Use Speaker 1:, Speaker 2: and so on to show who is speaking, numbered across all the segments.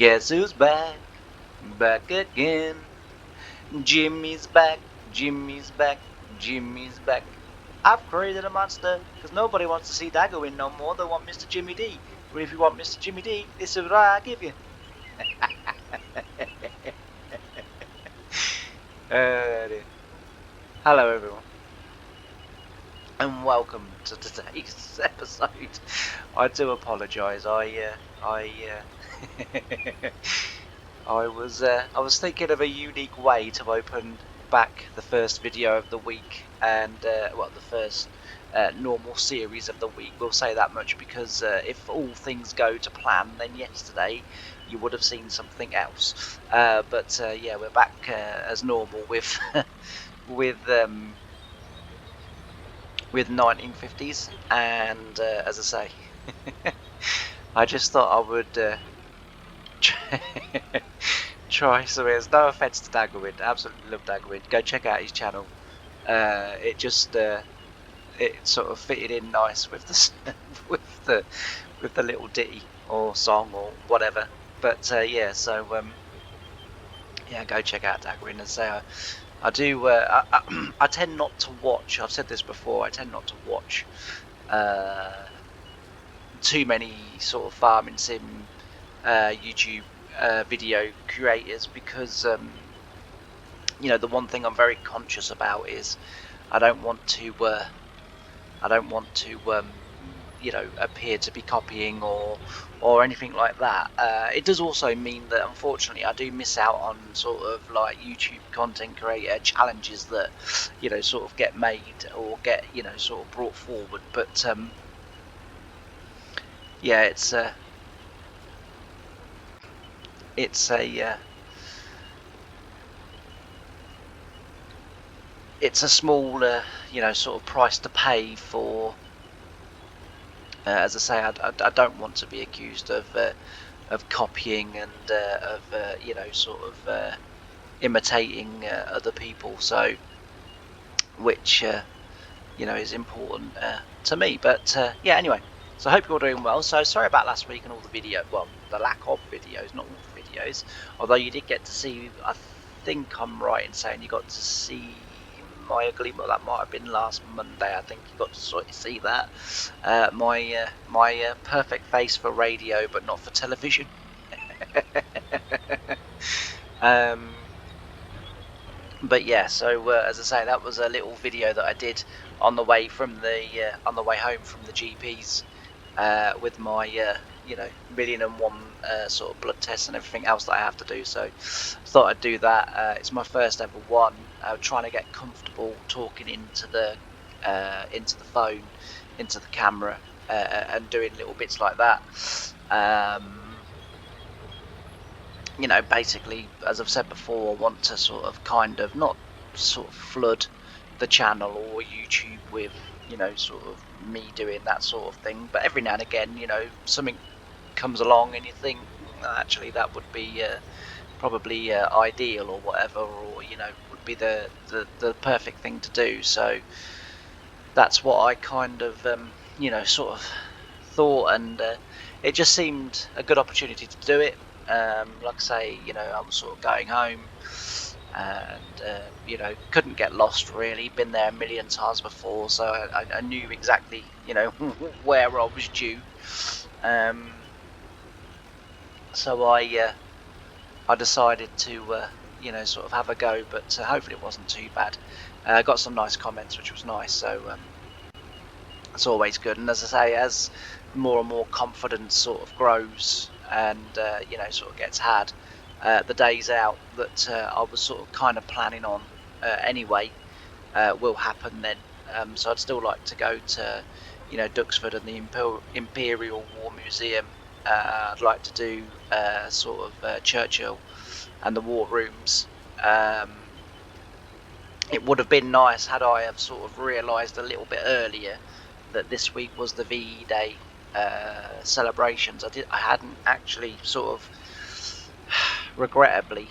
Speaker 1: Guess who's back? Back again. Jimmy's back. Jimmy's back. Jimmy's back. I've created a monster because nobody wants to see Daggerwin no more. They want Mr. Jimmy D. But if you want Mr. Jimmy D, this is what I give you. Dear. Hello, everyone, and welcome to today's episode. I do apologise. I was thinking of a unique way to open back the first video of the week, and the first normal series of the week. We'll say that much because if all things go to plan, then yesterday you would have seen something else. But yeah, we're back as normal with with 1950's, and as I say, I just thought I would try some. There's no offense to Daggerwin, absolutely love Daggerwin. Go check out his channel. It just it sort of fitted in nice with the with the little ditty or song or whatever. But yeah, so yeah, go check out Daggerwin. And say I do. I tend not to watch. I've said this before. I tend not to watch too many sort of farming sim YouTube video creators because you know, the one thing I'm very conscious about is I don't want to you know, appear to be copying or anything like that. It does also mean that unfortunately I do miss out on sort of like YouTube content creator challenges that, you know, sort of get made or get, you know, sort of brought forward. But yeah, it's a it's a small you know, sort of price to pay for. As I say, I don't want to be accused of copying and of you know, sort of imitating other people. So, which you know, is important to me. But yeah, anyway. So I hope you're all doing well. So sorry about last week and all the video, well, the lack of videos, not all the videos. Although you did get to see, I think I'm right in saying you got to see my ugly, well, that might have been last Monday. I think you got to sort of see that my perfect face for radio, but not for television. But yeah, so as I say, that was a little video that I did on the way from the home from the GP's with my you know, 1,000,001 sort of blood tests and everything else that I have to do. So thought I'd do that. It's my first ever one. Trying to get comfortable talking into the phone, into the camera, and doing little bits like that. You know, basically, as I've said before, I want to sort of kind of not sort of flood the channel or YouTube with, you know, sort of me doing that sort of thing. But every now and again, you know, something comes along and you think, well, actually that would be probably ideal or whatever, or, you know, would be the perfect thing to do. So that's what I kind of you know, sort of thought, and it just seemed a good opportunity to do it. Like I say, you know, I was sort of going home and you know, couldn't get lost really. Been there a million times before, so I knew exactly, you know, where I was due. So I decided to you know, sort of have a go, but hopefully it wasn't too bad. Got some nice comments, which was nice. So it's always good. And as I say, as more and more confidence sort of grows and you know, sort of gets had, the days out that I was sort of kind of planning on anyway will happen then. So I'd still like to go to, you know, Duxford and the Imperial War Museum. I'd like to do sort of Churchill and the war rooms. It would have been nice had I have sort of realised a little bit earlier that this week was the VE Day celebrations. I hadn't actually sort of, regrettably,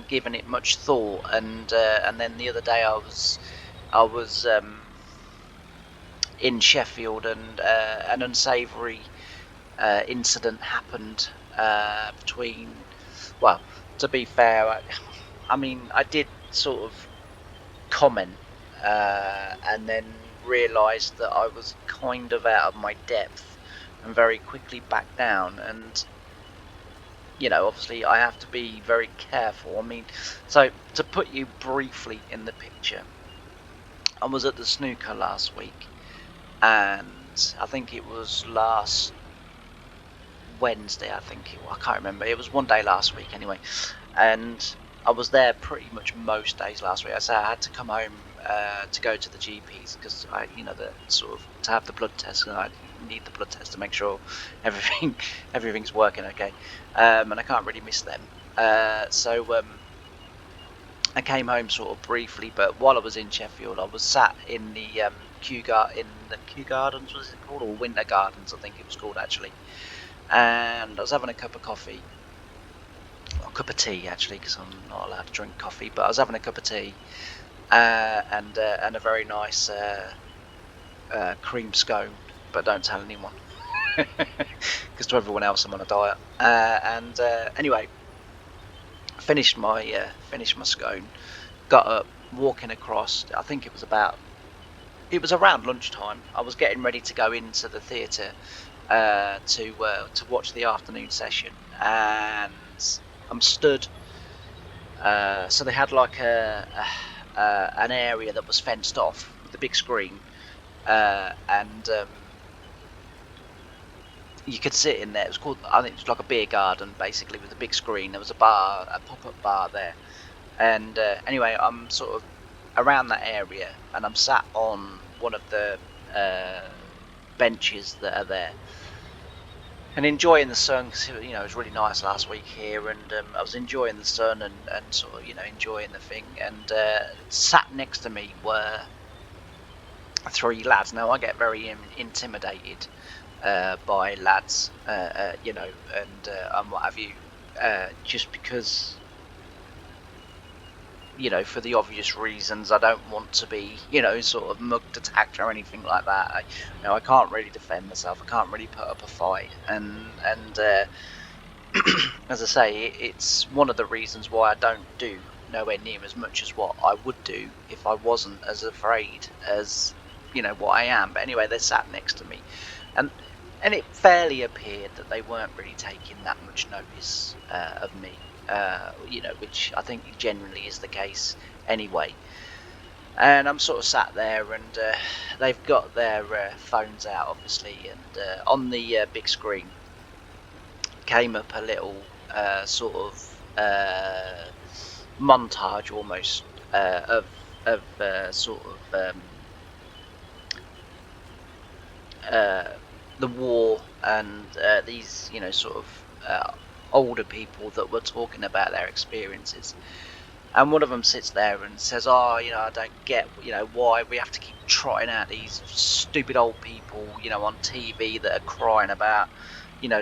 Speaker 1: given it much thought, and then the other day I was in Sheffield, and an unsavoury incident happened between. Well, to be fair, I mean, I did sort of comment and then realised that I was kind of out of my depth and very quickly back down. And obviously, I have to be very careful. I mean, so to put you briefly in the picture, I was at the snooker last week, and I think it was last Wednesday. I can't remember. It was one day last week anyway, and I was there pretty much most days last week. I said I had to come home to go to the GPs because the sort of to have the blood test, and I need the blood test to make sure everything's working okay, and I can't really miss them. So I came home sort of briefly, but while I was in Sheffield, I was sat in the Kew Gardens, was it called, or Winter Gardens, I think it was called actually, and I was having a cup of coffee. A cup of tea actually, because I'm not allowed to drink coffee, but I was having a cup of tea and a very nice cream scone, but don't tell anyone because to everyone else I'm on a diet. And anyway, finished my scone, got up, walking across. I think it was around lunchtime. I was getting ready to go into the theatre to watch the afternoon session, and I'm stood. So they had like an area that was fenced off with a big screen, and you could sit in there. It was called, I think it was like a beer garden basically with a big screen. There was a pop-up bar there, and anyway, I'm sort of around that area, and I'm sat on one of the benches that are there, and enjoying the sun because it was really nice last week here, and I was enjoying the sun and sort of enjoying the thing. And sat next to me were three lads. Now I get very intimidated by lads, and what have you, just because for the obvious reasons. I don't want to be, sort of mugged, attacked, or anything like that. I can't really defend myself. I can't really put up a fight, and as I say, it's one of the reasons why I don't do nowhere near as much as what I would do if I wasn't as afraid as what I am. But anyway, they sat next to me, and it fairly appeared that they weren't really taking that much notice of me. Which I think generally is the case anyway. And I'm sort of sat there, and they've got their phones out, obviously, and on the big screen came up a little sort of montage almost of sort of the war, and these sort of older people that were talking about their experiences. And one of them sits there and says, "Oh, I don't get, why we have to keep trotting out these stupid old people, on TV that are crying about,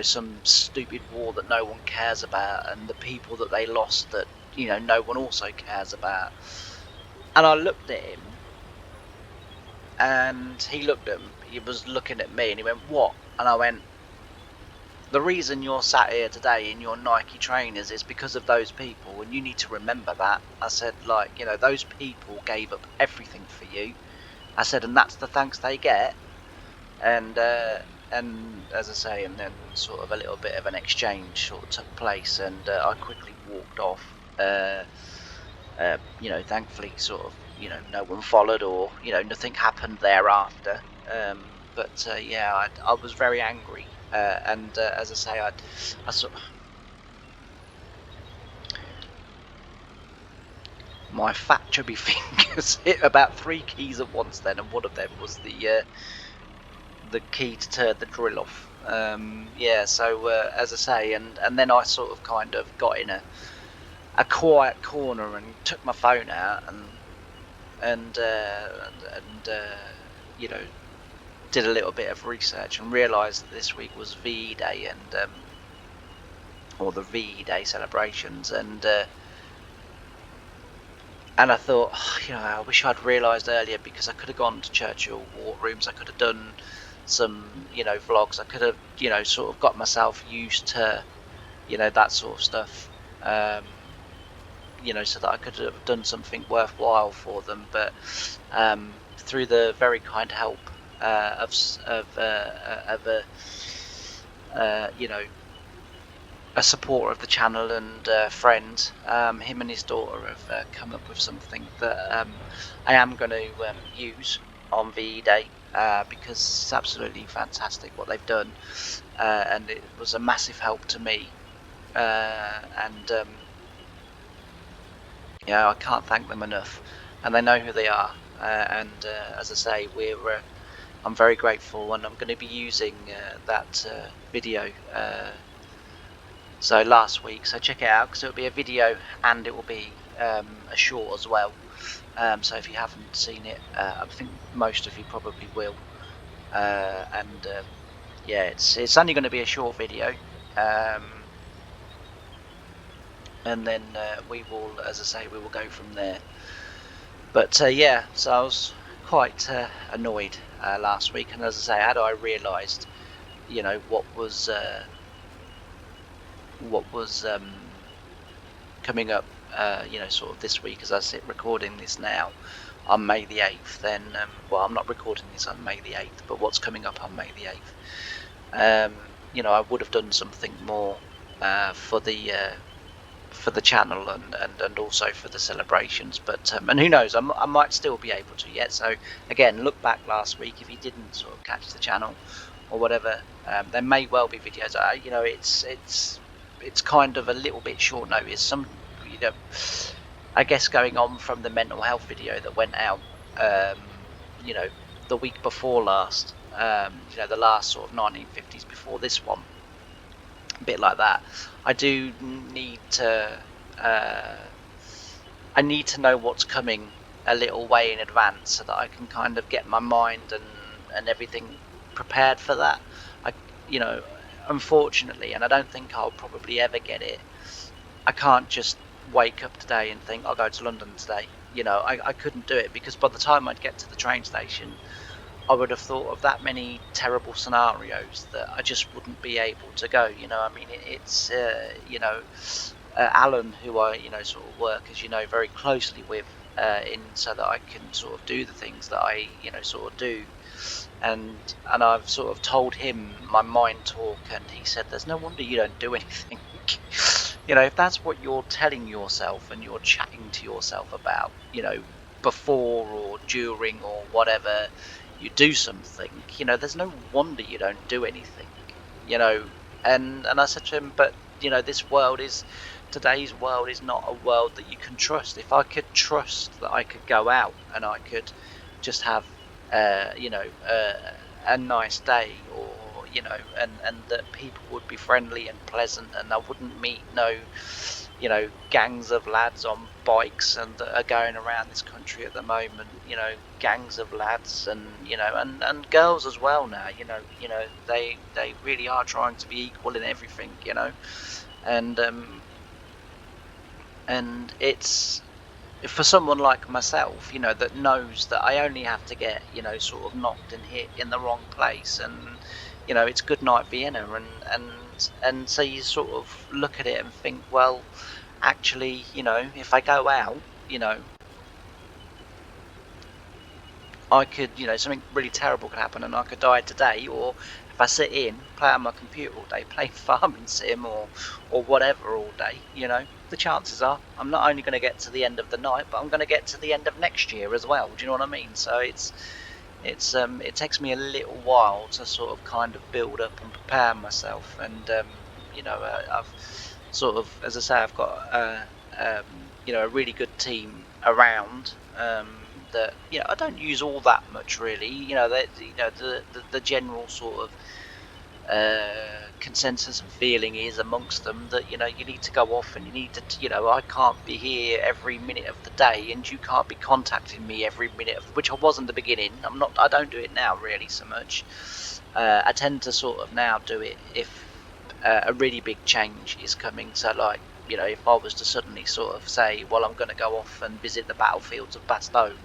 Speaker 1: some stupid war that no one cares about, and the people that they lost that, no one also cares about." And I looked at him, and he looked at him. He was looking at me, and he went, "What?" And I went, "The reason you're sat here today in your Nike trainers is because of those people, and you need to remember that." I said, those people gave up everything for you. I said, and that's the thanks they get. And as I say, and then sort of a little bit of an exchange sort of took place, and I quickly walked off. Thankfully, sort of, no one followed, or nothing happened thereafter. But yeah, I was very angry, and as I say, I sort of, my fat chubby fingers hit about 3 keys at once then, and one of them was the key to turn the drill off. Yeah, so as I say, and then I sort of kind of got in a quiet corner and took my phone out and did a little bit of research and realised that this week was VE Day, and or the VE Day celebrations, and I thought, I wish I'd realised earlier, because I could have gone to Churchill War Rooms, I could have done some vlogs, I could have sort of got myself used to you know, that sort of stuff. You know, so that I could have done something worthwhile for them. But through the very kind help of you know, a supporter of the channel and a friend, him and his daughter have come up with something that I am going to use on VE Day because it's absolutely fantastic what they've done, and it was a massive help to me. And yeah, I can't thank them enough, and they know who they are. And as I say, I'm very grateful, and I'm going to be using that video. So last week, so check it out because it'll be a video and it will be a short as well. So if you haven't seen it, I think most of you probably will. And yeah, it's only going to be a short video, and then we will, as I say, we will go from there. But yeah, so I was quite annoyed last week, and as I say, had I realised, you know, what was coming up, you know, sort of this week as I sit recording this now on May the 8th, then, well, I'm not recording this on May the 8th, but what's coming up on May the 8th, you know, I would have done something more for the channel and also for the celebrations, but and who knows, I might still be able to yet. So again, look back last week if you didn't sort of catch the channel or whatever, there may well be videos. You know, it's kind of a little bit short notice. Some, you know, I guess going on from the mental health video that went out, you know, the week before last, you know, the last sort of 1950s before this one, a bit like that. I do need to, I need to know what's coming a little way in advance so that I can kind of get my mind and everything prepared for that. You know, unfortunately, and I don't think I'll probably ever get it, I can't just wake up today and think I'll go to London today. You know, I couldn't do it because by the time I'd get to the train station, I would have thought of that many terrible scenarios that I just wouldn't be able to go. You know, I mean, it's you know, Alan, who I, you know, sort of work, as you know, very closely with, in so that I can sort of do the things that I, you know, sort of do. And I've sort of told him my mind talk, and he said, "There's no wonder you don't do anything." You know, if that's what you're telling yourself and you're chatting to yourself about, you know, before or during or whatever you do something, you know, there's no wonder you don't do anything. You know, and I said to him, but you know, today's world is not a world that you can trust. If I could trust that I could go out and I could just have you know, a nice day, or you know, and that people would be friendly and pleasant, and I wouldn't meet no, you know, gangs of lads on bikes and that are going around this country at the moment. You know, gangs of lads, and you know, and girls as well now. You know, they really are trying to be equal in everything. You know, and it's for someone like myself, you know, that knows that I only have to get, you know, sort of knocked and hit in the wrong place, and you know, it's good night Vienna, and so you sort of look at it and think, well, actually, you know, if I go out, you know, I could, you know, something really terrible could happen and I could die today, or if I sit in, play on my computer all day, play farming sim or whatever all day, you know, the chances are I'm not only going to get to the end of the night, but I'm going to get to the end of next year as well. Do you know what I mean? So it takes me a little while to sort of kind of build up and prepare myself, and you know, I've sort of, as I say, I've got you know, a really good team around. That, you know, I don't use all that much really. You know, that, you know, the general sort of consensus and feeling is amongst them that, you know, you need to go off and you need to, you know, I can't be here every minute of the day, and you can't be contacting me every minute of, which I was in the beginning. I don't do it now really so much. I tend to sort of now do it if a really big change is coming. So like, you know, if I was to suddenly sort of say, well, I'm going to go off and visit the battlefields of Bastogne,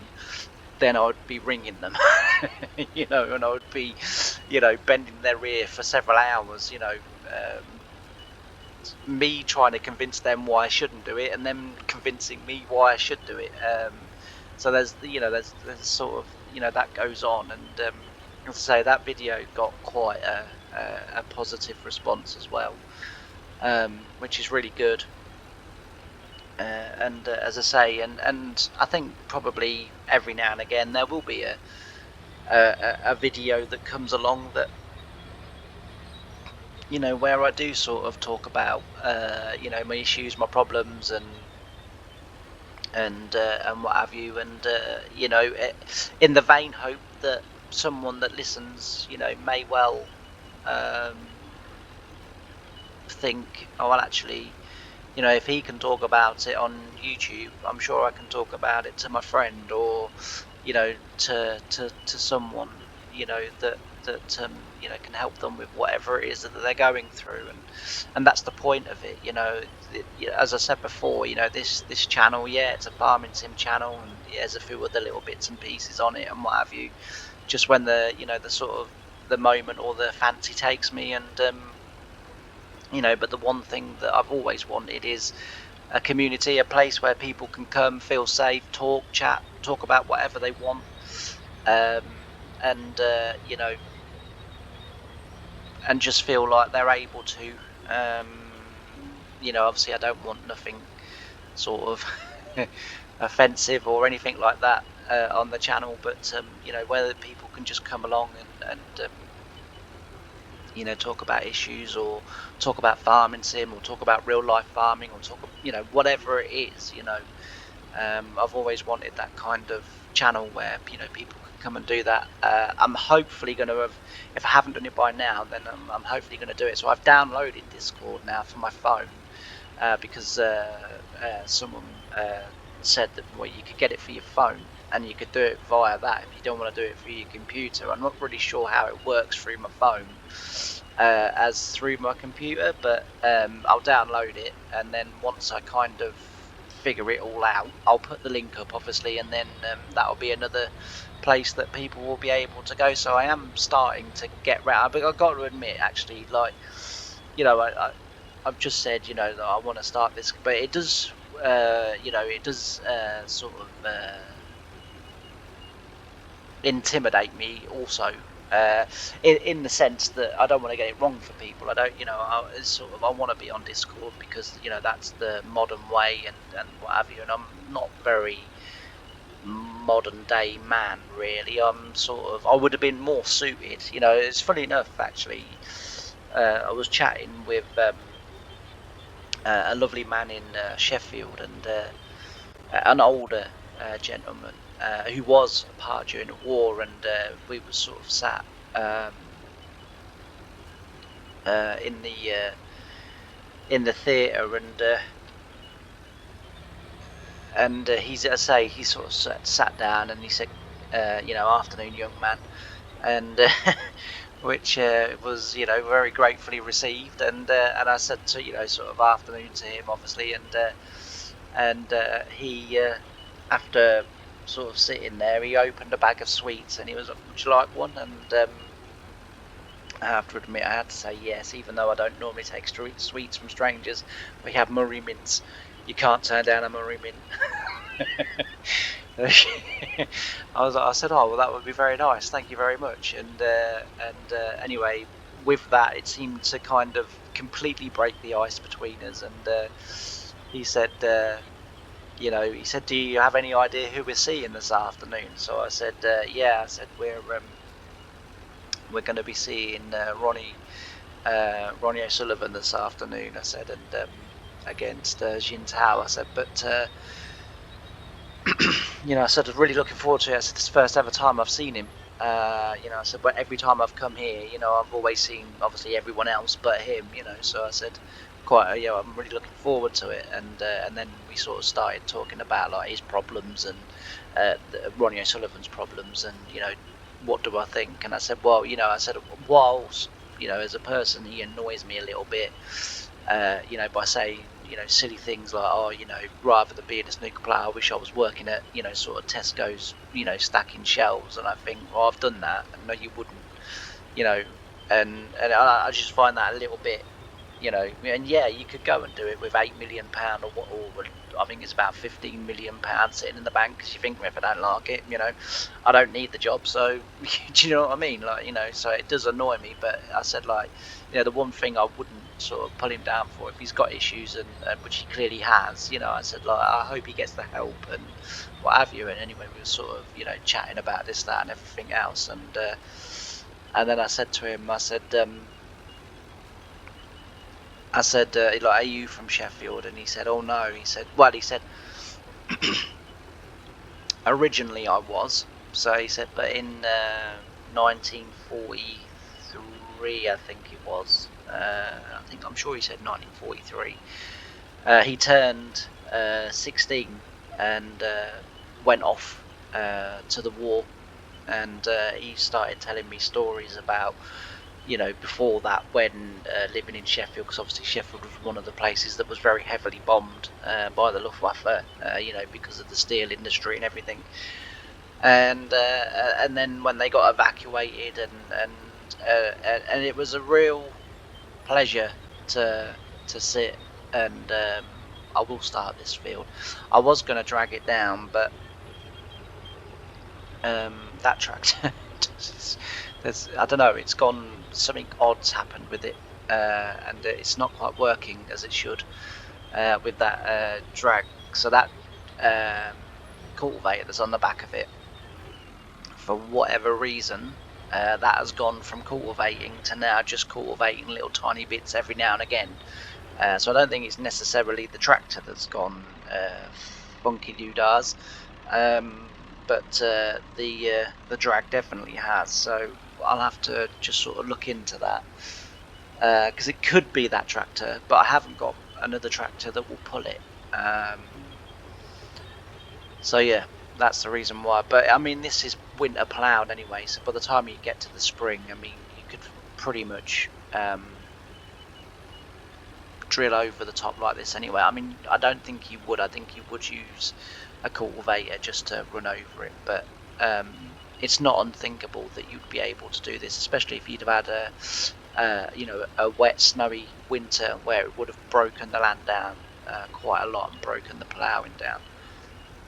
Speaker 1: then I would be ringing them, you know, and I would be, you know, bending their ear for several hours, you know, me trying to convince them why I shouldn't do it, and them convincing me why I should do it. So there's sort of that goes on, and as I say, that video got quite a positive response as well, which is really good. And as I say, and I think probably every now and again there will be a video that comes along that where I do sort of talk about my issues, my problems, and what have you, and in the vain hope that someone that listens may well think, oh well, actually, if he can talk about it on YouTube, I'm sure I can talk about it to my friend, or to someone that can help them with whatever it is that they're going through, and that's the point of it. As I said before, this channel, yeah, it's a farming sim channel, and there's a few other little bits and pieces on it and what have you, just when the sort of the moment or the fancy takes me, and but the one thing that I've always wanted is a community, a place where people can come, feel safe, talk, chat, talk about whatever they want, and and just feel like they're able to. Obviously I don't want nothing sort of offensive or anything like that on the channel, but whether people can just come along and talk about issues, or talk about farming sim, or talk about real life farming, or talk, whatever it is, I've always wanted that kind of channel where, people can come and do that. I'm hopefully going to have, if I haven't done it by now, then I'm hopefully going to do it. So I've downloaded Discord now for my phone, because someone said that, well, you could get it for your phone, and you could do it via that if you don't want to do it through your computer. I'm not really sure how it works through my phone as through my computer, but I'll download it, and then once I kind of figure it all out, I'll put the link up, obviously, and then that'll be another place that people will be able to go. So I am starting to get round, but I've got to admit, actually, like, I've just said, that I want to start this, but it does, it does sort of intimidate me also, in the sense that I don't want to get it wrong for people. I don't, I want to be on Discord because that's the modern way, and what have you. And I'm not very modern day man, really. I would have been more suited. It's funny enough, actually. I was chatting with a lovely man in Sheffield, and an older gentleman who was a part during the war, and we were sort of sat in the theatre, and he's, as I say, he sort of sat down, and he said, afternoon, young man, and which was very gratefully received, and I said to sort of afternoon to him, obviously, and he after sort of sitting there, he opened a bag of sweets, and he was like, would you like one? And I have to admit, I had to say yes, even though I don't normally take sweets from strangers. We have Murray mints. You can't turn down a Murray mint. I said, oh well, that would be very nice, thank you very much. And anyway, with that, it seemed to kind of completely break the ice between us. And he said, he said, do you have any idea who we're seeing this afternoon? So I said, yeah. I said, we're going to be seeing Ronnie O'Sullivan this afternoon. I said, and against Jin Tao. I said, but I said, I'm really looking forward to it. I said, it's the first ever time I've seen him. I said, but every time I've come here, I've always seen obviously everyone else but him. So I said, I'm really looking forward to it. And then we sort of started talking about like his problems, and Ronnie O'Sullivan's problems, and what do I think? And I said, well, whilst as a person he annoys me a little bit, by saying silly things like, oh, rather than being a snooker player, I wish I was working at sort of Tesco's, stacking shelves. And I think, well, I've done that. No, you wouldn't, and I just find that a little bit you know, and yeah, you could go and do it with £8 million or I think it's about £15 million sitting in the bank, because you think, if I don't like it, you know, I don't need the job. So do you know what I mean? Like, you know, so it does annoy me. But I said, like, you know, the one thing I wouldn't sort of pull him down for, if he's got issues, and which he clearly has, you know, I said, like, I hope he gets the help and what have you. And anyway, we were sort of, you know, chatting about this, that, and everything else. And then I said to him, I said, like, are you from Sheffield? And he said, oh no. He said, well, he said, originally I was. So he said, but in 1943, I think it was. I'm sure he said 1943. He turned 16 and went off to the war, and he started telling me stories about, you know, before that, when living in Sheffield, because obviously Sheffield was one of the places that was very heavily bombed by the Luftwaffe, you know, because of the steel industry and everything. And then when they got evacuated, and it was a real pleasure to sit and I will start this field. I was going to drag it down, but that tractor, I don't know, it's gone, something odd's happened with it, and it's not quite working as it should with that drag. So that cultivator that's on the back of it, for whatever reason, that has gone from cultivating to now just cultivating little tiny bits every now and again. So I don't think it's necessarily the tractor that's gone funky doodads, but the drag definitely has. So I'll have to just sort of look into that, because it could be that tractor, but I haven't got another tractor that will pull it. So yeah, that's the reason why. But I mean, this is winter ploughed anyway, so by the time you get to the spring, I mean, you could pretty much drill over the top like this anyway. I mean, I don't think you would. I think you would use a cultivator just to run over it, but it's not unthinkable that you'd be able to do this, especially if you'd have had you know, a wet, snowy winter where it would have broken the land down quite a lot and broken the ploughing down.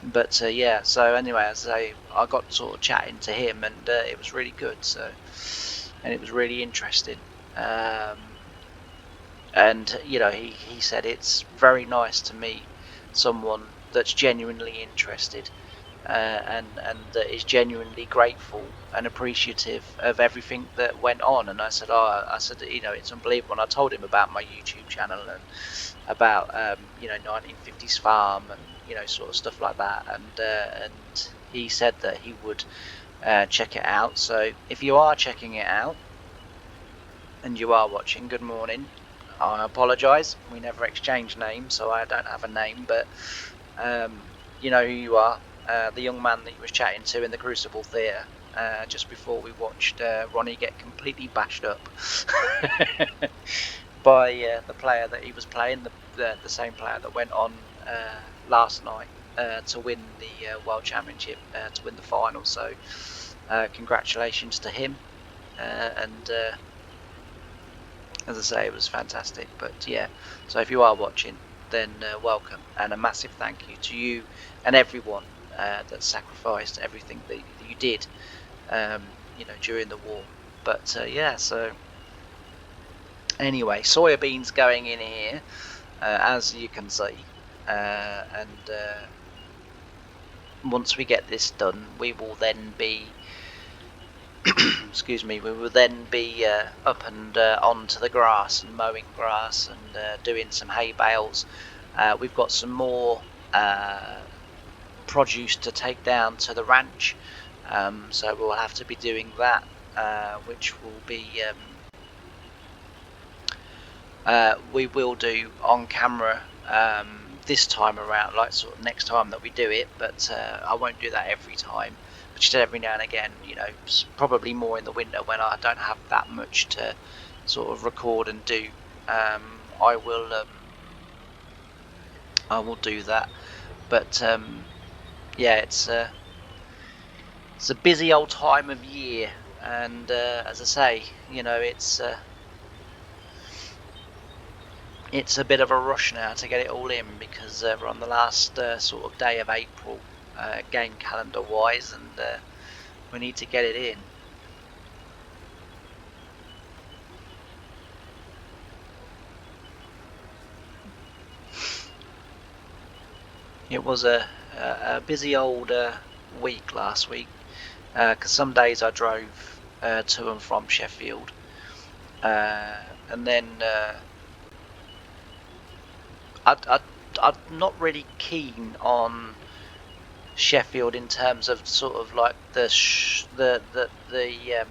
Speaker 1: But yeah, so anyway, as I got sort of chatting to him, and it was really good. So, and it was really interesting. And you know, he said it's very nice to meet someone that's genuinely interested, and that is genuinely grateful and appreciative of everything that went on. And I said, oh, I said, you know, it's unbelievable. And I told him about my YouTube channel and about you know, 1950's farm, and you know, sort of stuff like that. And he said that he would check it out. So if you are checking it out and you are watching, good morning. I apologise, we never exchanged names, so I don't have a name, but you know who you are, the young man that you was chatting to in the Crucible Theatre just before we watched Ronnie get completely bashed up by the player that he was playing, the same player that went on last night to win the World Championship, to win the final. So congratulations to him, and as I say, it was fantastic. But yeah, so if you are watching, then welcome, and a massive thank you to you and everyone that sacrificed everything that you did, you know, during the war. But yeah, so anyway, soybeans going in here, as you can see, and once we get this done, we will then be excuse me, we will then be up and onto the grass and mowing grass and doing some hay bales. We've got some more produce to take down to the ranch, so we'll have to be doing that, which will be we will do on camera this time around, like sort of next time that we do it, but I won't do that every time. Just every now and again, you know, probably more in the winter when I don't have that much to sort of record and do. I will do that. But yeah, it's a busy old time of year, and as I say, you know, it's it's a bit of a rush now to get it all in, because we're on the last sort of day of April, game calendar wise, and we need to get it in. It was a busy old week last week, because some days I drove to and from Sheffield, and then I'm not really keen on Sheffield in terms of sort of like the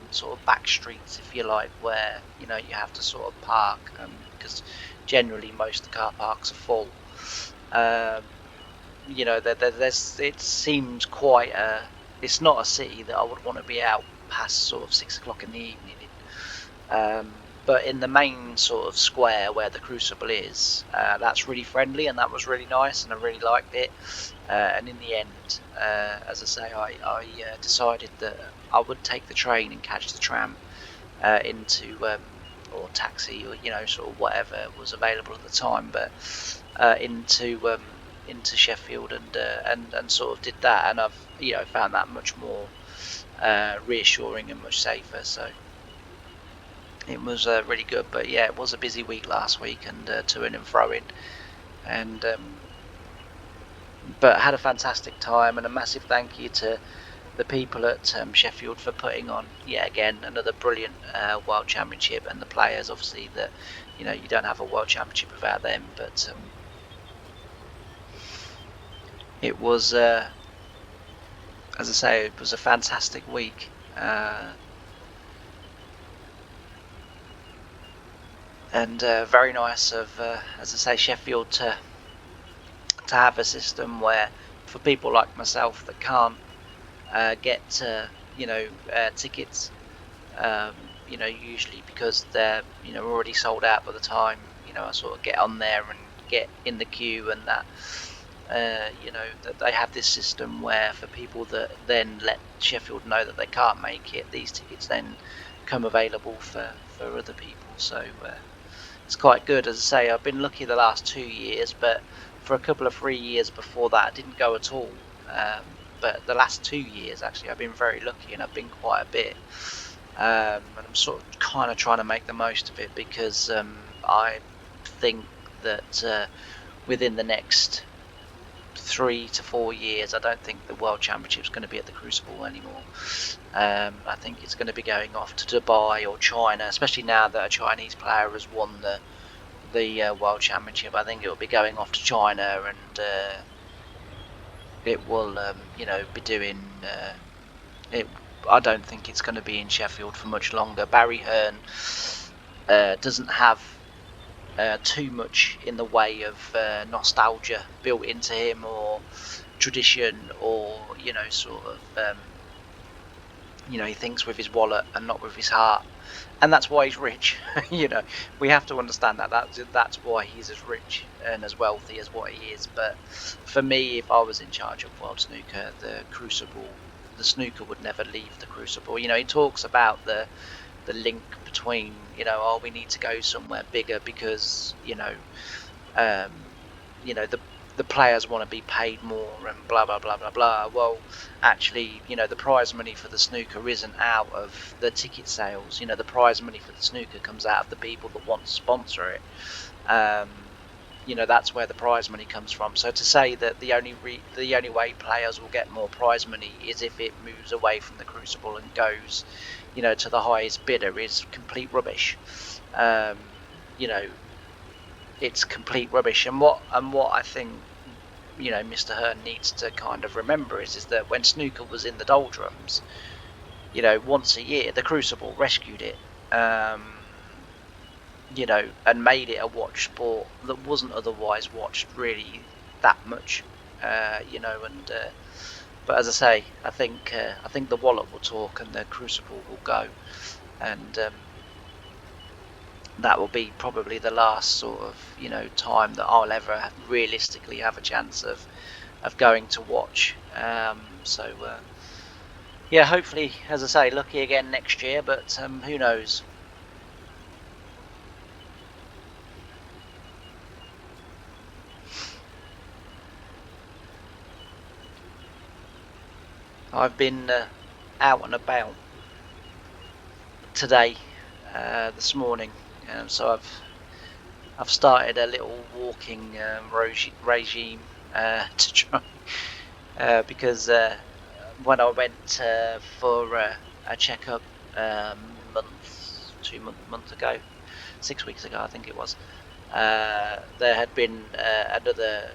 Speaker 1: sort of back streets, if you like, where you have to sort of park, because generally most of the car parks are full. Um, there's it seems quite a. It's not a city that I would want to be out past sort of 6 o'clock in the evening in. But in the main sort of square where the Crucible is, that's really friendly, and that was really nice, and I really liked it. And in the end, as I say, I decided that I would take the train and catch the tram into or taxi, or sort of whatever was available at the time, but into Sheffield, and sort of did that, and I've found that much more reassuring and much safer. So it was really good. But yeah, it was a busy week last week, and to and fro-in, and but had a fantastic time, and a massive thank you to the people at Sheffield for putting on yet again another brilliant World Championship, and the players, obviously, that you don't have a World Championship without them. But it was, as I say, it was a fantastic week. And very nice of, as I say, Sheffield to have a system where, for people like myself that can't get tickets, usually because they're already sold out by the time I sort of get on there and get in the queue, and that that they have this system where, for people that then let Sheffield know that they can't make it, these tickets then come available for other people. So it's quite good. As I say, I've been lucky the last 2 years, but for a couple of 3 years before that, I didn't go at all. But the last 2 years, actually, I've been very lucky, and I've been quite a bit. And I'm sort of kind of trying to make the most of it, because I think that within the next 3 to 4 years, I don't think the World Championship's going to be at the Crucible anymore. I think it's going to be going off to Dubai or China, especially now that a Chinese player has won the World Championship. I think it will be going off to China, and it will be doing it. I don't think it's going to be in Sheffield for much longer. Barry Hearn doesn't have too much in the way of nostalgia built into him, or tradition, or sort of he thinks with his wallet and not with his heart, and that's why he's rich. We have to understand that's why he's as rich and as wealthy as what he is. But for me, if I was in charge of World Snooker, the snooker would never leave the Crucible. He talks about the link between we need to go somewhere bigger, because um, the players want to be paid more, and blah blah blah blah blah. Well, actually, the prize money for the snooker isn't out of the ticket sales. The prize money for the snooker comes out of the people that want to sponsor it. That's where the prize money comes from. So to say that the only way players will get more prize money is if it moves away from the Crucible and goes to the highest bidder is complete rubbish. Um, you know it's complete rubbish. And what I think Mr. Hearn needs to kind of remember is that when snooker was in the doldrums, once a year the Crucible rescued it, and made it a watch sport that wasn't otherwise watched really that much, and but as I say, I think the wallet will talk, and the Crucible will go, and that will be probably the last sort of time that I'll ever realistically have a chance of going to watch. So yeah, hopefully, as I say, lucky again next year, but who knows. I've been out and about today, this morning, so I've started a little walking regime to try because when I went for a checkup month ago, 6 weeks ago, I think it was. There had been another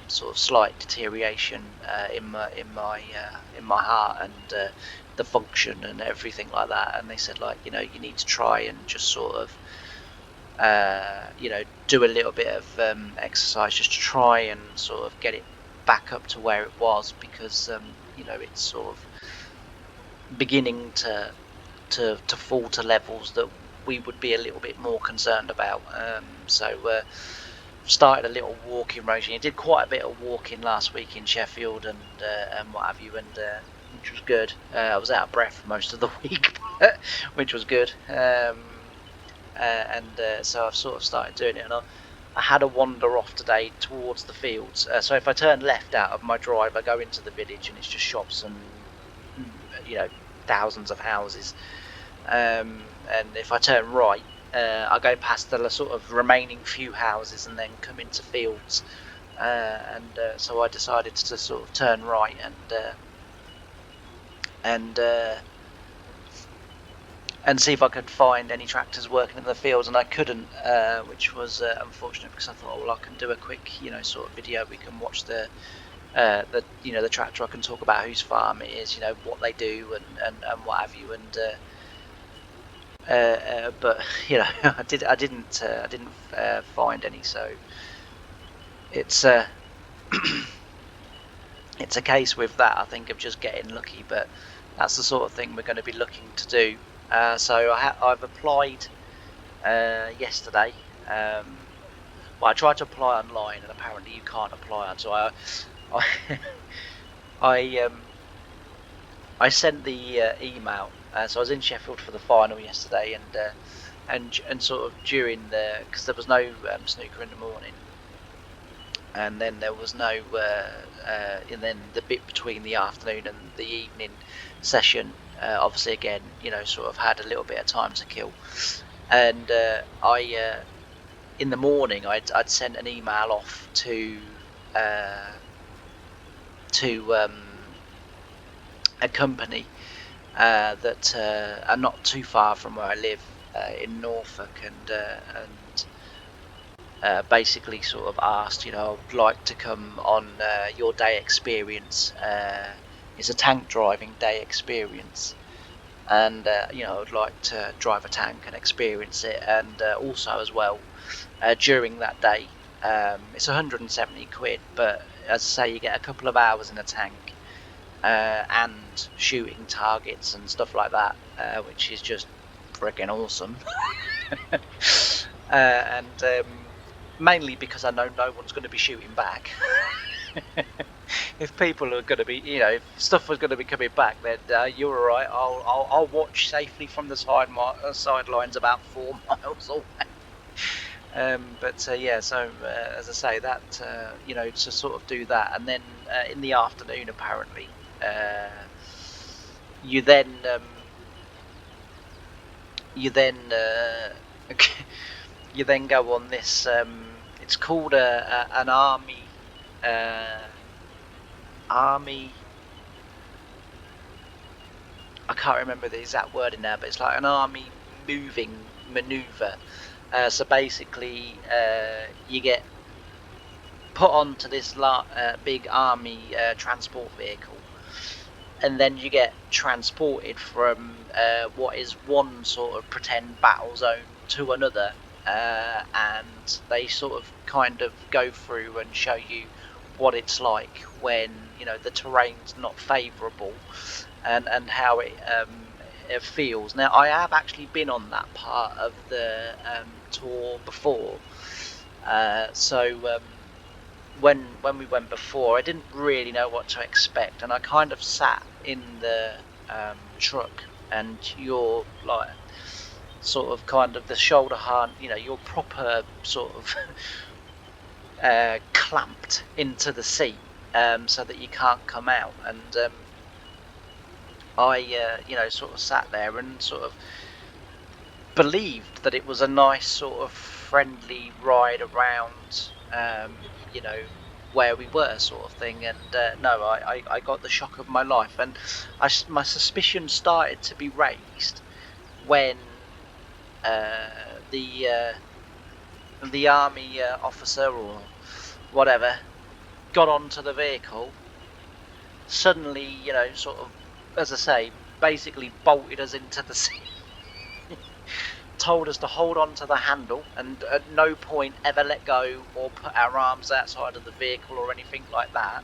Speaker 1: sort of slight deterioration in my heart and the function and everything like that. And they said, like, you need to try and just sort of do a little bit of exercise just to try and sort of get it back up to where it was, because it's sort of beginning to fall to levels that we would be a little bit more concerned about. So started a little walking regime. I did quite a bit of walking last week in Sheffield and what have you, and which was good. I was out of breath for most of the week, which was good. So I've sort of started doing it, and I had a wander off today towards the fields. So if I turn left out of my drive, I go into the village, and it's just shops and thousands of houses. And if I turn right, I go past the sort of remaining few houses and then come into fields. So I decided to sort of turn right and see if I could find any tractors working in the fields, and I couldn't, which was unfortunate, because I thought, well, I can do a quick, sort of video. We can watch the tractor. I can talk about whose farm it is, what they do and what have you. But I didn't find any. So it's it's a case with that, I think, of just getting lucky. But that's the sort of thing we're going to be looking to do. So I've applied yesterday. Well, I tried to apply online, and apparently you can't apply. So I sent the email. So I was in Sheffield for the final yesterday, and sort of during because there was no snooker in the morning, and then there was no and then the bit between the afternoon and the evening session, obviously again, sort of had a little bit of time to kill. And I in the morning I'd sent an email off to a company that are not too far from where I live in Norfolk, and basically sort of asked, I'd like to come on your day experience. It's a tank driving day experience, and I'd like to drive a tank and experience it, and also as well during that day. It's 170 quid, but as I say, you get a couple of hours in a tank and shooting targets and stuff like that, which is just freaking awesome. And mainly because I know no one's going to be shooting back. If people are going to be, if stuff was going to be coming back, then you're all right. I'll watch safely from the sidelines about 4 miles away. But yeah, so as I say, that to sort of do that, and then in the afternoon, apparently, you then you then go on this. It's called an army. I can't remember the exact wording now, but it's like an army moving maneuver. So basically, you get put onto this big army transport vehicle, and then you get transported from what is one sort of pretend battle zone to another, and they sort of kind of go through and show you what it's like when the terrain's not favourable, and how it feels. Now, I have actually been on that part of the tour before, so when we went before, I didn't really know what to expect, and I kind of sat in the truck, and you're like sort of kind of the shoulder harness, you're proper sort of clamped into the seat, so that you can't come out. And I sort of sat there and sort of believed that it was a nice sort of friendly ride around, where we were, sort of thing. And no, I got the shock of my life, and my suspicion started to be raised when the army officer or whatever got onto the vehicle. Suddenly, sort of, as I say, basically bolted us into the sea. Told us to hold on to the handle and at no point ever let go or put our arms outside of the vehicle or anything like that.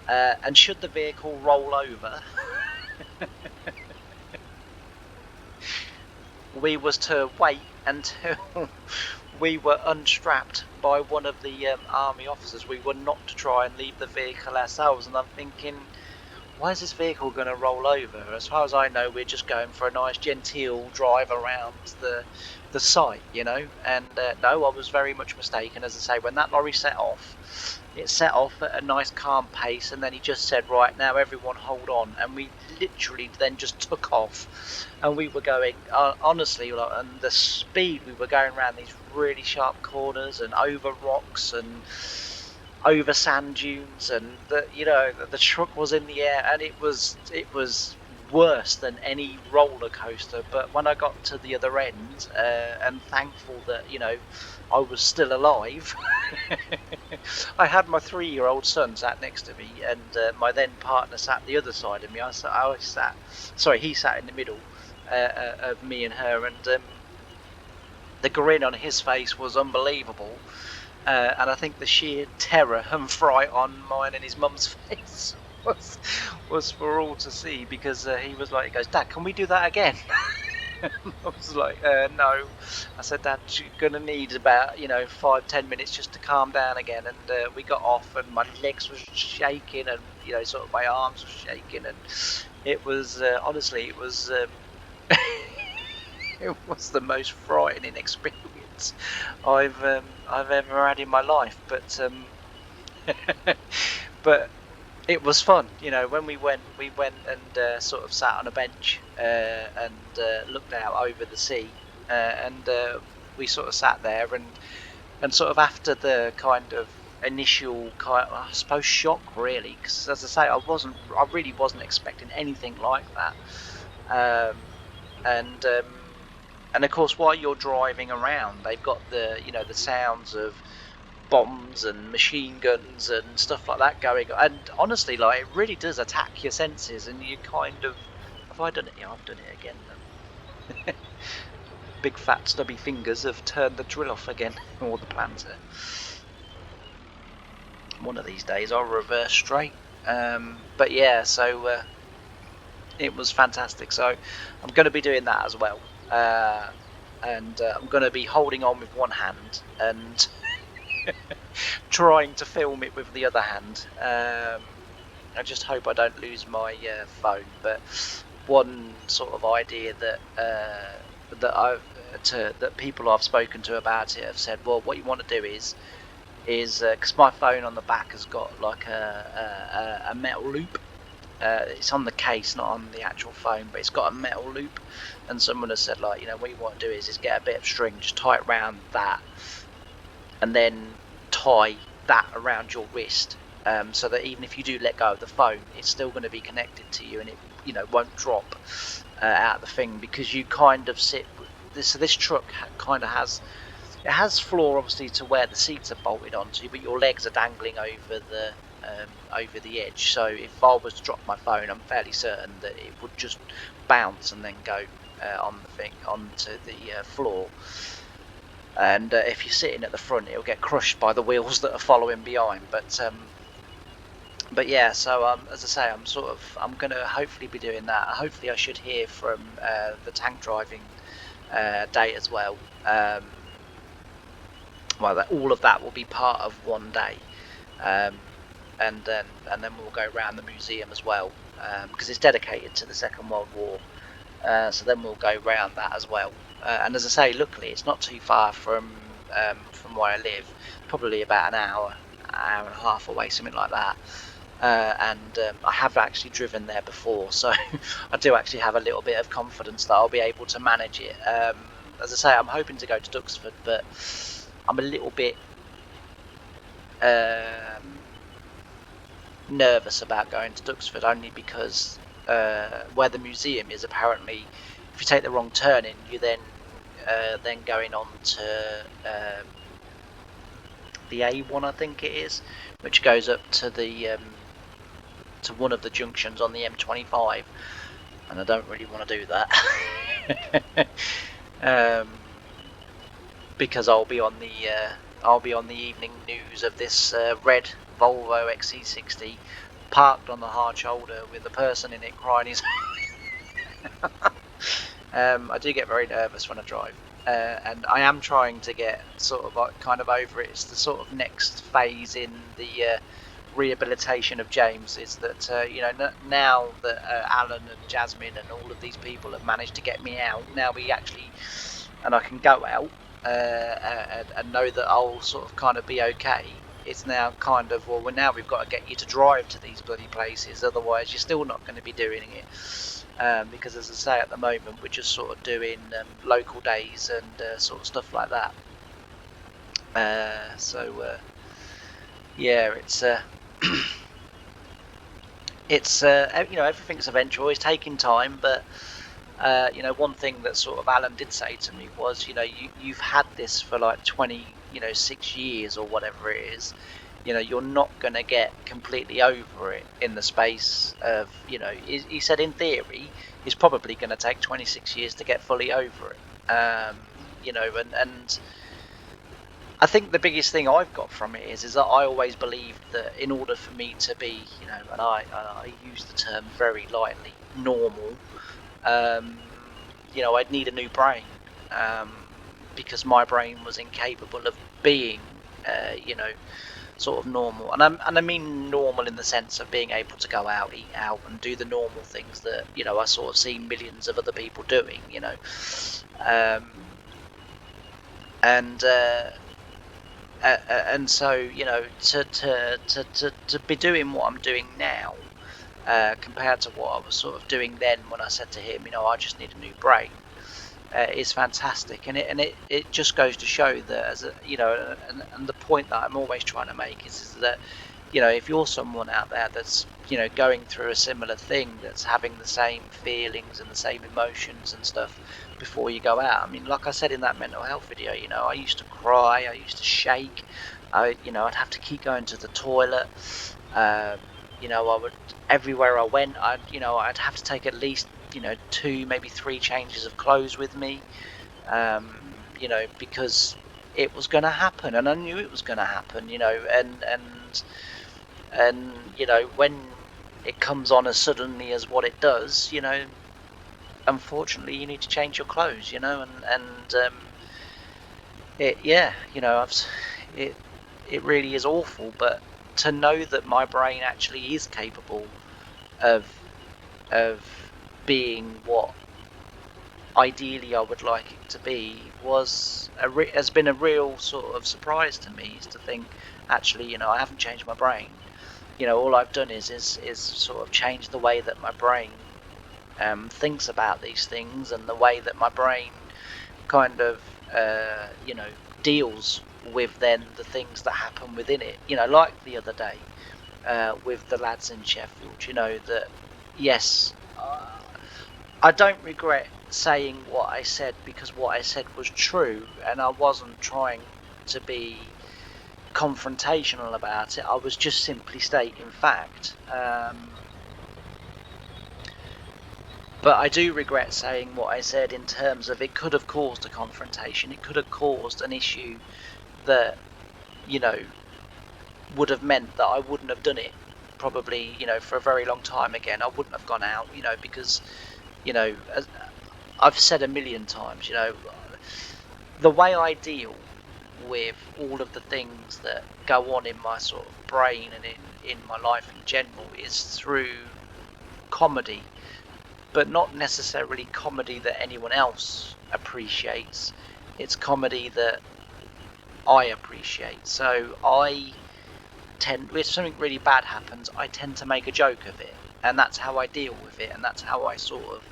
Speaker 1: And should the vehicle roll over, we was to wait until we were unstrapped by one of the army officers. We were not to try and leave the vehicle ourselves. And I'm thinking, why is this vehicle going to roll over? As far as I know, we're just going for a nice genteel drive around the site, And no, I was very much mistaken. As I say, when that lorry set off, it set off at a nice calm pace, and then he just said, right, now everyone hold on. And we literally then just took off, and we were going, honestly, and the speed we were going around these really sharp corners and over rocks and over sand dunes, and the truck was in the air, and it was worse than any roller coaster. But when I got to the other end, and thankful that I was still alive, I had my 3-year-old son sat next to me, and my then partner sat the other side of me. He sat in the middle of me and her, and the grin on his face was unbelievable. And I think the sheer terror and fright on mine and his mum's face was for all to see, because he goes, Dad, can we do that again? I was like, no. I said, Dad, you're going to need about 5-10 minutes just to calm down again. And we got off, and my legs were shaking, and sort of my arms were shaking, and it was honestly, it was it was the most frightening experience I've ever had in my life. But but it was fun, when we went and sort of sat on a bench and looked out over the sea, and we sort of sat there and sort of, after the kind of initial I suppose shock, really, because as I say, I really wasn't expecting anything like that. And of course, while you're driving around, they've got the the sounds of bombs and machine guns and stuff like that going on. And honestly, it really does attack your senses, and you kind of, have I done it? Yeah, I've done it again. Big fat stubby fingers have turned the drill off again, or the planter. One of these days I'll reverse straight. But yeah, so it was fantastic. So I'm going to be doing that as well. And I'm going to be holding on with one hand and trying to film it with the other hand. I just hope I don't lose my phone. But one sort of idea that people I've spoken to about it have said, well, what you want to do is because my phone on the back has got like a metal loop. It's on the case, not on the actual phone, but it's got a metal loop. And someone has said, what you want to do is get a bit of string, just tie it around that, and then tie that around your wrist, so that even if you do let go of the phone, it's still going to be connected to you, and it won't drop out of the thing, because you kind of sit. So this truck kind of has floor, obviously, to where the seats are bolted onto, but your legs are dangling over the edge. So if I was to drop my phone, I'm fairly certain that it would just bounce and then go onto the floor. And if you're sitting at the front, it'll get crushed by the wheels that are following behind. But yeah, so as I say, I'm going to hopefully be doing that. Hopefully I should hear from the tank driving day as well. All of that will be part of one day, and then we'll go around the museum as well, because it's dedicated to the Second World War. So then we'll go round that as well. And as I say, luckily it's not too far from where I live. Probably about an hour and a half away, something like that. and I have actually driven there before, so I do actually have a little bit of confidence that I'll be able to manage it. As I say, I'm hoping to go to Duxford, but I'm a little bit nervous about going to Duxford, only because where the museum is, apparently, if you take the wrong turn in, you then going on to the A1, I think it is, which goes up to the to one of the junctions on the M25, and I don't really want to do that. Because I'll be on the evening news of this red Volvo XC60 parked on the hard shoulder with a person in it crying his. I do get very nervous when I drive, and I am trying to get sort of kind of over it. It's the sort of next phase in the rehabilitation of James, is that now that Alan and Jasmine and all of these people have managed to get me out, now and I can go out and know that I'll sort of kind of be okay. It's now kind of, well, now we've got to get you to drive to these bloody places, otherwise you're still not going to be doing it. Because, as I say, at the moment we're just sort of doing local days and sort of stuff like that. Yeah, it's it's everything's eventual. It's taking time, but one thing that sort of Alan did say to me was, you've had this for like 6 years or whatever it is. You're not going to get completely over it in the space of, he said in theory, it's probably going to take 26 years to get fully over it. And I think the biggest thing I've got from it is that I always believed that in order for me to be, and I use the term very lightly, normal, I'd need a new brain, because my brain was incapable of being, sort of normal. And I mean normal in the sense of being able to go out, eat out, and do the normal things that, I sort of see millions of other people doing, and so, to be doing what I'm doing now, compared to what I was sort of doing then when I said to him, I just need a new brain, is fantastic. And it just goes to show that, as a, and the point that I'm always trying to make is that, if you're someone out there that's, going through a similar thing, that's having the same feelings and the same emotions and stuff before you go out. I mean, like I said in that mental health video, I used to cry, I used to shake, I'd have to keep going to the toilet. I would, everywhere I went, I'd have to take at least, 2, maybe 3 changes of clothes with me, because it was going to happen, and I knew it was going to happen, and when it comes on as suddenly as what it does, unfortunately you need to change your clothes, it really is awful. But to know that my brain actually is capable of being what ideally I would like it to be has been a real sort of surprise to me, is to think, actually, I haven't changed my brain. All I've done is sort of change the way that my brain thinks about these things, and the way that my brain kind of deals with then the things that happen within it. Like the other day with the lads in Sheffield. That yes, I don't regret saying what I said, because what I said was true, and I wasn't trying to be confrontational about it. I was just simply stating fact. But I do regret saying what I said, in terms of it could have caused a confrontation. It could have caused an issue that, would have meant that I wouldn't have done it, probably, for a very long time again. I wouldn't have gone out, because, as I've said a million times, the way I deal with all of the things that go on in my sort of brain and in my life in general is through comedy, but not necessarily comedy that anyone else appreciates. It's comedy that I appreciate. So I if something really bad happens, I tend to make a joke of it, and that's how I deal with it, and that's how I sort of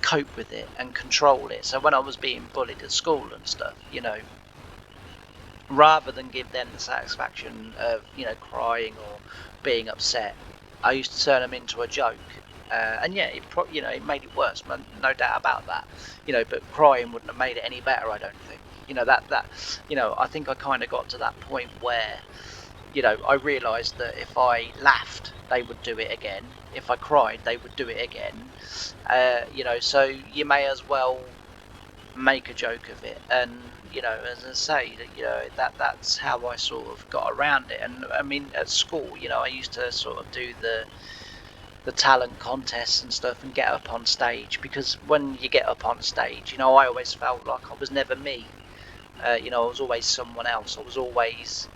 Speaker 1: cope with it and control it. So when I was being bullied at school and stuff, you know, rather than give them the satisfaction of, you know, crying or being upset, I used to turn them into a joke. And yeah, you know, it made it worse, no doubt about that. You know, but crying wouldn't have made it any better, I don't think. You know, you know, I think I kind of got to that point where, you know, I realised that if I laughed, they would do it again. If I cried, they would do it again. You know, so you may as well make a joke of it. And you know, as I say, you know, that's how I sort of got around it. And I mean, at school, you know, I used to sort of do the talent contests and stuff and get up on stage, because when you get up on stage, you know, I always felt like I was never me. You know, I was always someone else. I was always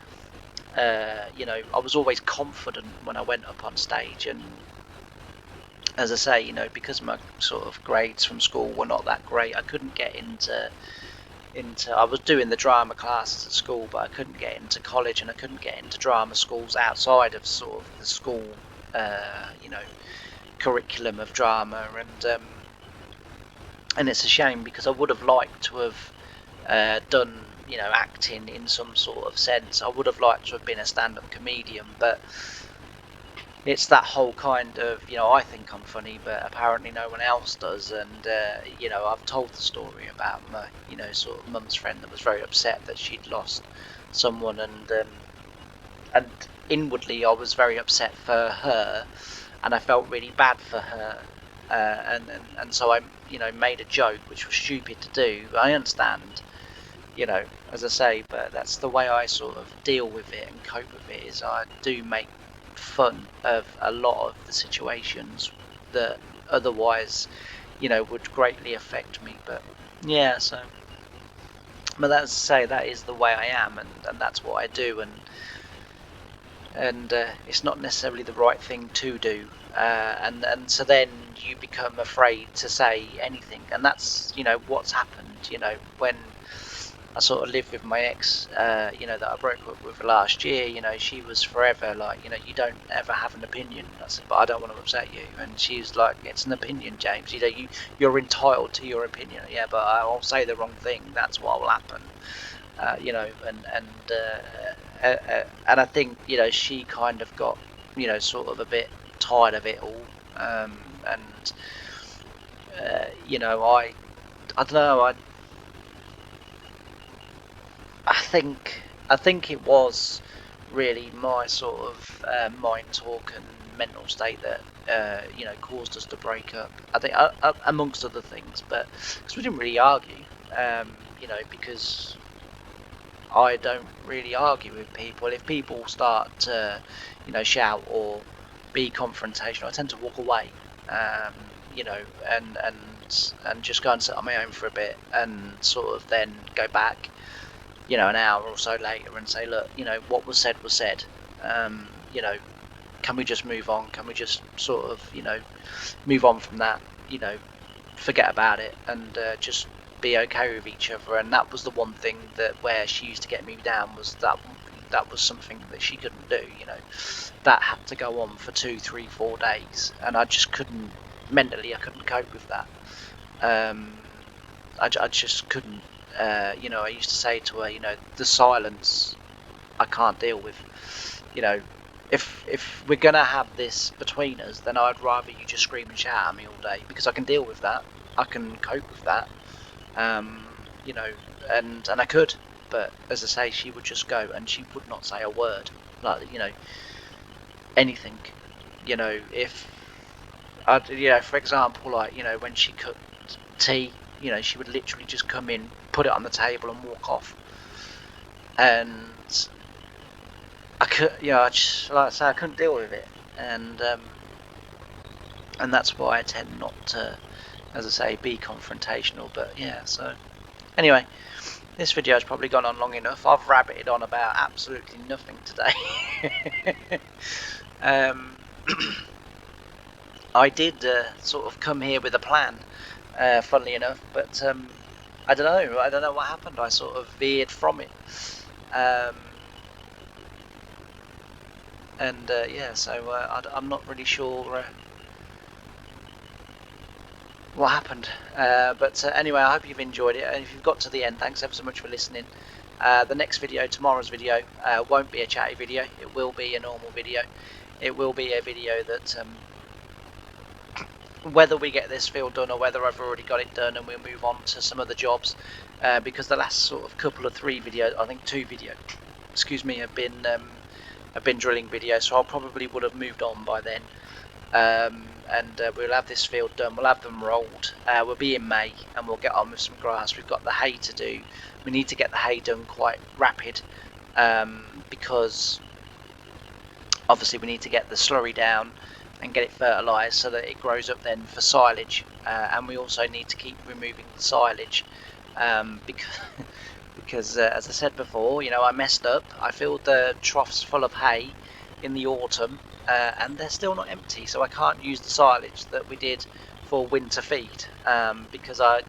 Speaker 1: you know, I was always confident when I went up on stage. And as I say, you know, because my sort of grades from school were not that great, I couldn't get into I was doing the drama classes at school, but I couldn't get into college, and I couldn't get into drama schools outside of sort of the school you know, curriculum of drama. And it's a shame, because I would have liked to have done, you know, acting in some sort of sense. I would have liked to have been a stand-up comedian, but it's that whole kind of, you know, I think I'm funny, but apparently no one else does. And you know, I've told the story about my, you know, sort of mum's friend that was very upset that she'd lost someone, and inwardly I was very upset for her, and I felt really bad for her. And so I, you know, made a joke, which was stupid to do. I understand, you know, as I say, but that's the way I sort of deal with it and cope with it, is I do make fun of a lot of the situations that otherwise, you know, would greatly affect me. But yeah, so, but that's to say, that is the way I am, and that's what I do. And it's not necessarily the right thing to do, and so then you become afraid to say anything. And that's, you know, what's happened, you know, when I sort of lived with my ex, you know, that I broke up with last year. You know, she was forever like, you know, you don't ever have an opinion. I said, but I don't want to upset you. And she was like, it's an opinion, James. You know, you're entitled to your opinion. Yeah, but I'll say the wrong thing. That's what will happen. You know, and I think, you know, she kind of got, you know, sort of a bit tired of it all. And you know, I don't know. I think it was really my sort of mind talk and mental state that you know, caused us to break up. I think amongst other things, but because we didn't really argue, you know, because I don't really argue with people. If people start to, you know, shout or be confrontational, I tend to walk away. You know, and just go and sit on my own for a bit, and sort of then go back, you know, an hour or so later and say, look, you know, what was said. You know, can we just move on? Can we just sort of, you know, move on from that? You know, forget about it, and just be okay with each other. And that was the one thing that where she used to get me down, was that was something that she couldn't do. You know, that had to go on for 2, 3, 4 days, and I just couldn't, mentally I couldn't cope with that. I just couldn't. You know, I used to say to her, you know, the silence I can't deal with. You know, if we're gonna have this between us, then I'd rather you just scream and shout at me all day, because I can deal with that. I can cope with that. You know, and I could, but as I say, she would just go, and she would not say a word, like, you know, anything. You know, if I, you know, for example, like, you know, when she cooked tea, you know, she would literally just come in, put it on the table, and walk off. And I could, you know, I just, like I say, I couldn't deal with it, and that's why I tend not to, as I say, be confrontational. But yeah, so anyway, this video has probably gone on long enough. I've rabbited on about absolutely nothing today. I did sort of come here with a plan, funnily enough, but I don't know what happened. I sort of veered from it. And yeah, so I'm not really sure what happened. But anyway, I hope you've enjoyed it. And if you've got to the end, thanks ever so much for listening. The next video, tomorrow's video, won't be a chatty video. It will be a normal video. It will be a video that, whether we get this field done or whether I've already got it done and we'll move on to some other jobs, because the last sort of couple of 3 videos, I think 2 videos, excuse me, have been drilling videos, so I probably would have moved on by then. And we'll have this field done, we'll have them rolled, we'll be in May and we'll get on with some grass. We've got the hay to do. We need to get the hay done quite rapid, because obviously we need to get the slurry down and get it fertilised so that it grows up then for silage, and we also need to keep removing the silage, because as I said before, you know, I messed up. I filled the troughs full of hay in the autumn, and they're still not empty, so I can't use the silage that we did for winter feed, because I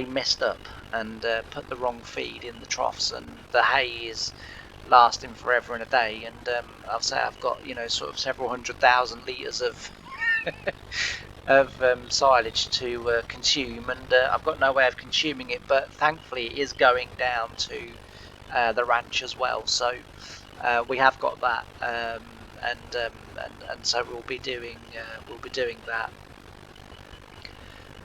Speaker 1: messed up and put the wrong feed in the troughs, and the hay is lasting forever and a day, and I'll say I've got, you know, sort of several 100,000 litres of silage to consume, and I've got no way of consuming it, but thankfully it is going down to the ranch as well, so we have got that, and so we'll be doing that,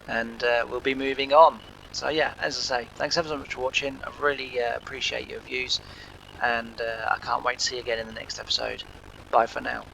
Speaker 1: and we'll be moving on. So yeah, as I say, thanks ever so much for watching. I really appreciate your views, and I can't wait to see you again in the next episode. Bye for now.